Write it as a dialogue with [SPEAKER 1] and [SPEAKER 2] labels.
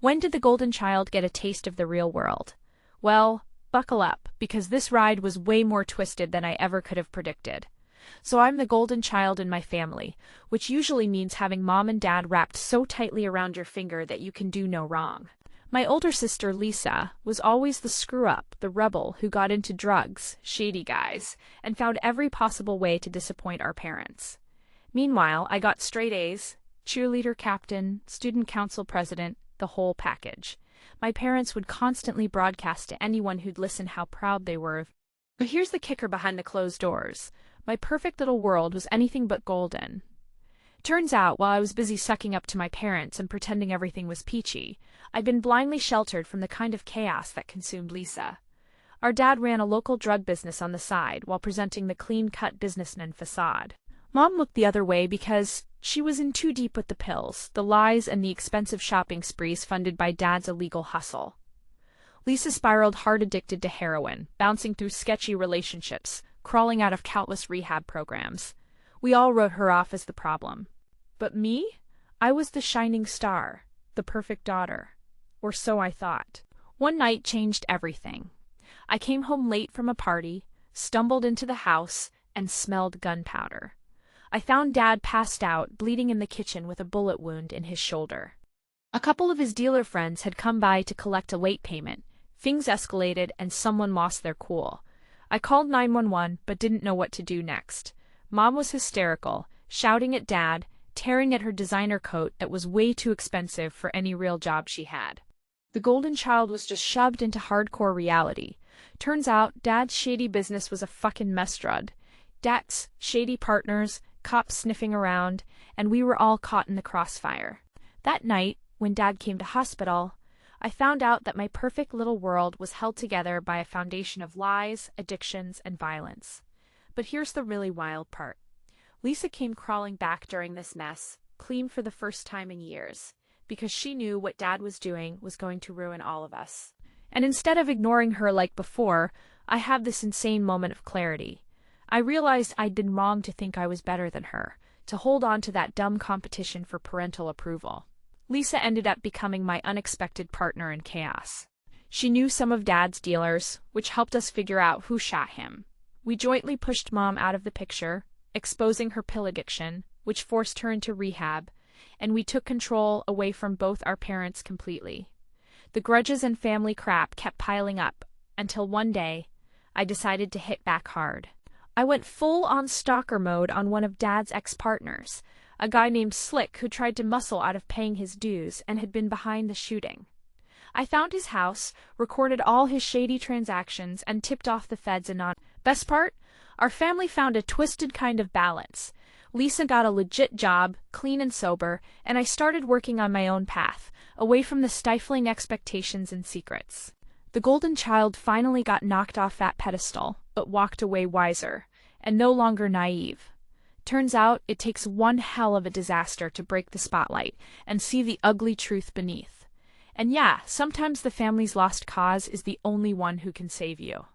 [SPEAKER 1] When did the Golden Child get a taste of the real world? Well, buckle up, because this ride was way more twisted than I ever could have predicted. So I'm the Golden Child in my family, which usually means having mom and dad wrapped so tightly around your finger that you can do no wrong. My older sister, Lisa, was always the screw-up, the rebel who got into drugs, shady guys, and found every possible way to disappoint our parents. Meanwhile, I got straight A's, cheerleader captain, student council president, the whole package. My parents would constantly broadcast to anyone who'd listen how proud they were of. But here's the kicker behind the closed doors. My perfect little world was anything but golden. Turns out, while I was busy sucking up to my parents and pretending everything was peachy, I'd been blindly sheltered from the kind of chaos that consumed Lisa. Our dad ran a local drug business on the side while presenting the clean-cut businessman facade. Mom looked the other way because she was in too deep with the pills, the lies, and the expensive shopping sprees funded by Dad's illegal hustle. Lisa spiraled hard addicted to heroin, bouncing through sketchy relationships, crawling out of countless rehab programs. We all wrote her off as the problem. But me? I was the shining star, the perfect daughter. Or so I thought. One night changed everything. I came home late from a party, stumbled into the house, and smelled gunpowder. I found Dad passed out, bleeding in the kitchen with a bullet wound in his shoulder. A couple of his dealer friends had come by to collect a late payment. Things escalated and someone lost their cool. I called 911 but didn't know what to do next. Mom was hysterical, shouting at Dad, tearing at her designer coat that was way too expensive for any real job she had. The Golden Child was just shoved into hardcore reality. Turns out Dad's shady business was a fucking mess drud. Debts, shady partners, cops sniffing around, and we were all caught in the crossfire. That night, when Dad came to hospital, I found out that my perfect little world was held together by a foundation of lies, addictions, and violence. But here's the really wild part. Lisa came crawling back during this mess, clean for the first time in years, because she knew what Dad was doing was going to ruin all of us. And instead of ignoring her like before, I had this insane moment of clarity. I realized I'd been wrong to think I was better than her, to hold on to that dumb competition for parental approval. Lisa ended up becoming my unexpected partner in chaos. She knew some of Dad's dealers, which helped us figure out who shot him. We jointly pushed Mom out of the picture, exposing her pill addiction, which forced her into rehab, and we took control away from both our parents completely. The grudges and family crap kept piling up, until one day, I decided to hit back hard. I went full-on stalker mode on one of Dad's ex-partners, a guy named Slick who tried to muscle out of paying his dues and had been behind the shooting. I found his house, recorded all his shady transactions, and tipped off the feds anonymously. Best part? Our family found a twisted kind of balance. Lisa got a legit job, clean and sober, and I started working on my own path, away from the stifling expectations and secrets. The Golden Child finally got knocked off that pedestal, but walked away wiser, and no longer naive. Turns out it takes one hell of a disaster to break the spotlight and see the ugly truth beneath. And yeah, sometimes the family's lost cause is the only one who can save you.